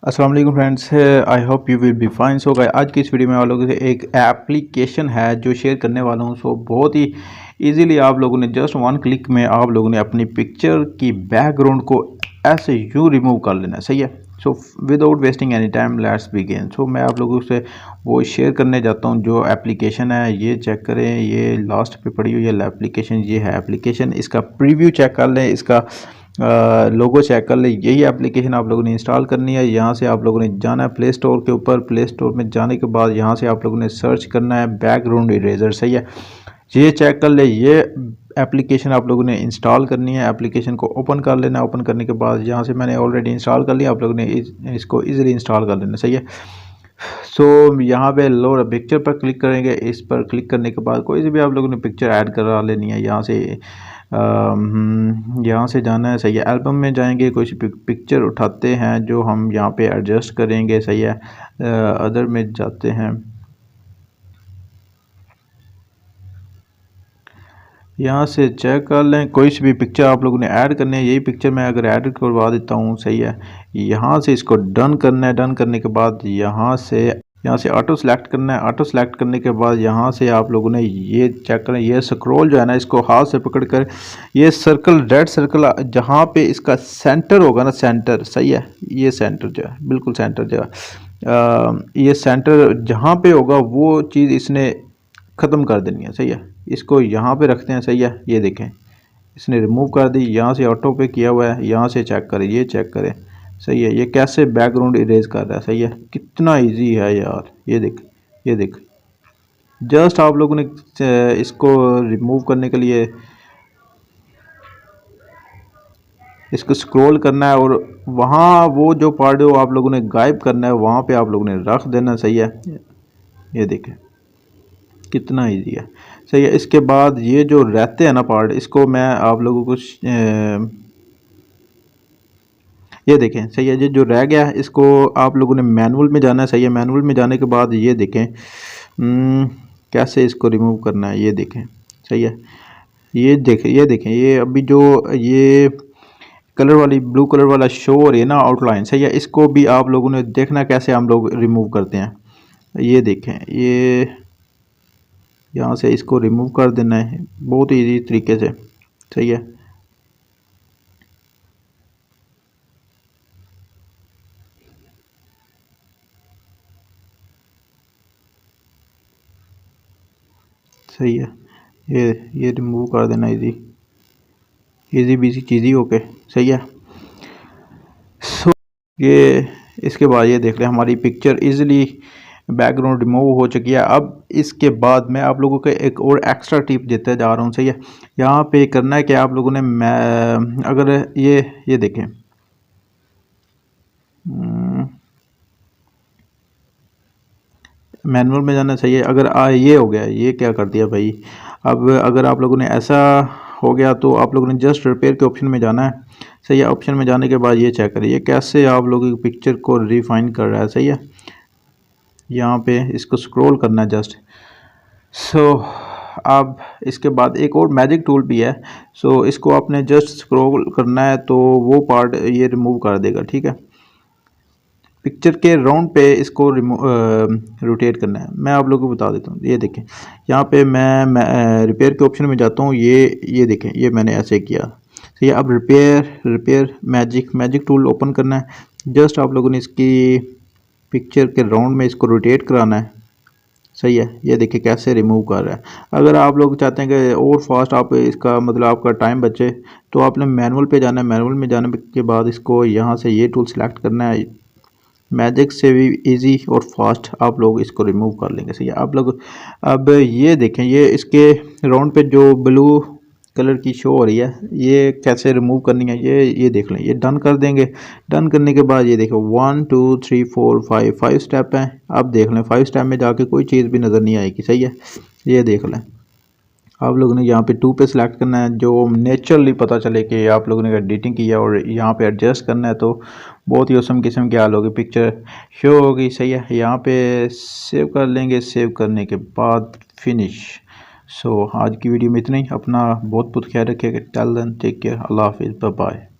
अस्सलाम वालेकुम friends, I hope you will be fine. So guys, आज की इस वीडियो में आप लोगों से एक एप्लीकेशन है जो शेयर करने वाला हूँ। सो बहुत ही इजीली आप लोगों ने जस्ट वन क्लिक में आप लोगों ने अपनी पिक्चर की बैकग्राउंड को ऐसे यूँ रिमूव कर लेना है। सही है। So without wasting any time let's begin. So मैं आप लोगों से वो शेयर करने जाता हूँ जो एप्लीकेशन है। ये चेक करें, ये लास्ट पे पड़ी हुई है एप्लीकेशन। ये है एप्लीकेशन, इसका प्रीव्यू चेक कर लें, इसका लोगो चेक कर ले। यही एप्लीकेशन आप लोगों ने इंस्टॉल करनी है। यहाँ से आप लोगों ने जाना है प्ले स्टोर के ऊपर। प्ले स्टोर में जाने के बाद यहाँ से आप लोगों ने सर्च करना है बैकग्राउंड इरेजर। सही है, ये चेक कर ले। ये एप्लीकेशन आप लोगों ने इंस्टॉल करनी है। एप्लीकेशन को ओपन कर लेना है। ओपन करने के बाद यहाँ से मैंने ऑलरेडी इंस्टॉल कर लिया, आप लोगों ने इसको ईजिली इंस्टॉल कर लेना। सही है। सो यहाँ पे लोड पिक्चर पर क्लिक करेंगे। इस पर क्लिक करने के बाद कोई सी भी आप लोगों ने पिक्चर ऐड करा लेनी है। यहाँ से जाना है। सही है, एल्बम में जाएंगे, कोई सी पिक्चर उठाते हैं जो हम यहाँ पे एडजस्ट करेंगे। सही है, अदर में जाते हैं। यहाँ से चेक कर लें, कोई सी भी पिक्चर आप लोगों ने ऐड करनी है। यही पिक्चर मैं अगर ऐड करवा देता हूँ। सही है, यहाँ से इसको डन करना है। डन करने के बाद यहाँ से ऑटो सेलेक्ट करना है। ऑटो सेलेक्ट करने के बाद यहाँ से आप लोगों ने ये चेक करें, ये स्क्रॉल जो है ना, इसको हाथ से पकड़ कर ये सर्कल, रेड सर्कल जहाँ पे इसका सेंटर होगा ना, सेंटर। सही है, ये सेंटर जो है, बिल्कुल सेंटर जो है, ये सेंटर जहाँ पे होगा वो चीज़ इसने ख़त्म कर देनी है। सही है, इसको यहाँ पे रखते हैं। सही है, ये देखें इसने रिमूव कर दी। यहाँ से ऑटो पे किया हुआ है। यहाँ से चेक करें, ये चेक करें। सही है, ये कैसे बैकग्राउंड इरेज कर रहा है। सही है, कितना इजी है यार। ये देख, ये देख, जस्ट आप लोगों ने इसको रिमूव करने के लिए इसको स्क्रॉल करना है और वहाँ वो जो पार्ट है वो आप लोगों ने गायब करना है, वहाँ पे आप लोगों ने रख देना। सही है, ये देखें कितना इजी है। सही है, इसके बाद ये जो रहते हैं ना पार्ट, इसको मैं आप लोगों को ये देखें। सही है, ये जो रह गया है इसको आप लोगों ने मैनुअल में जाना है। सही है, मैनुअल में जाने के बाद ये देखें कैसे इसको रिमूव करना है। ये देखें। सही है, ये देखें, ये देखें, ये अभी जो ये कलर वाली ब्लू कलर वाला शो हो रही है ना आउटलाइन। सही है, इसको भी आप लोगों ने देखना कैसे हम लोग रिमूव करते हैं। ये देखें, ये यहाँ से इसको रिमूव कर देना है बहुत ईजी तरीके से। सही है, सही है, ये रिमूव कर देना इजी बीजी चीज़ ही ओके। सही है। सो ये इसके बाद ये देख लें, हमारी पिक्चर इजीली बैकग्राउंड रिमूव हो चुकी है। अब इसके बाद मैं आप लोगों को एक और एक्स्ट्रा टिप देते जा रहा हूँ। सही है, यहाँ पे करना है कि आप लोगों ने अगर ये देखें, मैनुअल में जाना। सही है, अगर ये हो गया, ये क्या कर दिया भाई। अब अगर आप लोगों ने ऐसा हो गया तो आप लोगों ने जस्ट रिपेयर के ऑप्शन में जाना है। सही है, ऑप्शन में जाने के बाद ये चेक करिए कैसे आप लोगों की पिक्चर को रिफाइन कर रहा है। सही है, यहाँ पे इसको स्क्रॉल करना है जस्ट। सो अब इसके बाद एक और मैजिक टूल भी है। सो इसको आपने जस्ट स्क्रॉल करना है तो वो पार्ट ये रिमूव कर देगा। ठीक है, पिक्चर के राउंड पे इसको रोटेट करना है। मैं आप लोगों को बता देता हूँ। ये देखें, यहाँ पे मैं रिपेयर के ऑप्शन में जाता हूँ। ये देखें, ये मैंने ऐसे किया। सही है, अब रिपेयर मैजिक टूल ओपन करना है। जस्ट आप लोगों ने इसकी पिक्चर के राउंड में इसको रोटेट कराना है। सही है, ये देखिए कैसे रिमूव कर रहा है। अगर आप लोग चाहते हैं कि और फास्ट आप इसका मतलब आपका टाइम बचे तो आपने मैनुअल पे जाना है। मैनुअल में जाने के बाद इसको यहाँ से ये टूल सेलेक्ट करना है। मैजिक से भी इजी और फास्ट आप लोग इसको रिमूव कर लेंगे। सही है, आप लोग अब ये देखें, ये इसके राउंड पे जो ब्लू कलर की शो हो रही है, ये कैसे रिमूव करनी है ये देख लें। ये डन कर देंगे। डन करने के बाद ये देखो 1 2 3 4 5 स्टेप हैं। अब देख लें 5 स्टेप में जाके कोई चीज़ भी नज़र नहीं आएगी। सही है, ये देख लें। आप लोगों ने यहाँ पे 2 पे सिलेक्ट करना है, जो नेचुरली पता चले कि आप लोगों ने एडिटिंग की है और यहाँ पे एडजस्ट करना है तो बहुत ही औसम किस्म की हाल होगी, पिक्चर शो होगी। सही है, यहाँ पे सेव कर लेंगे। सेव करने के बाद फिनिश। सो आज की वीडियो में इतना ही। अपना बहुत बहुत ख्याल रखिएगा। टेल देन टेक केयर, अल्लाह हाफिज़, बाय बाय।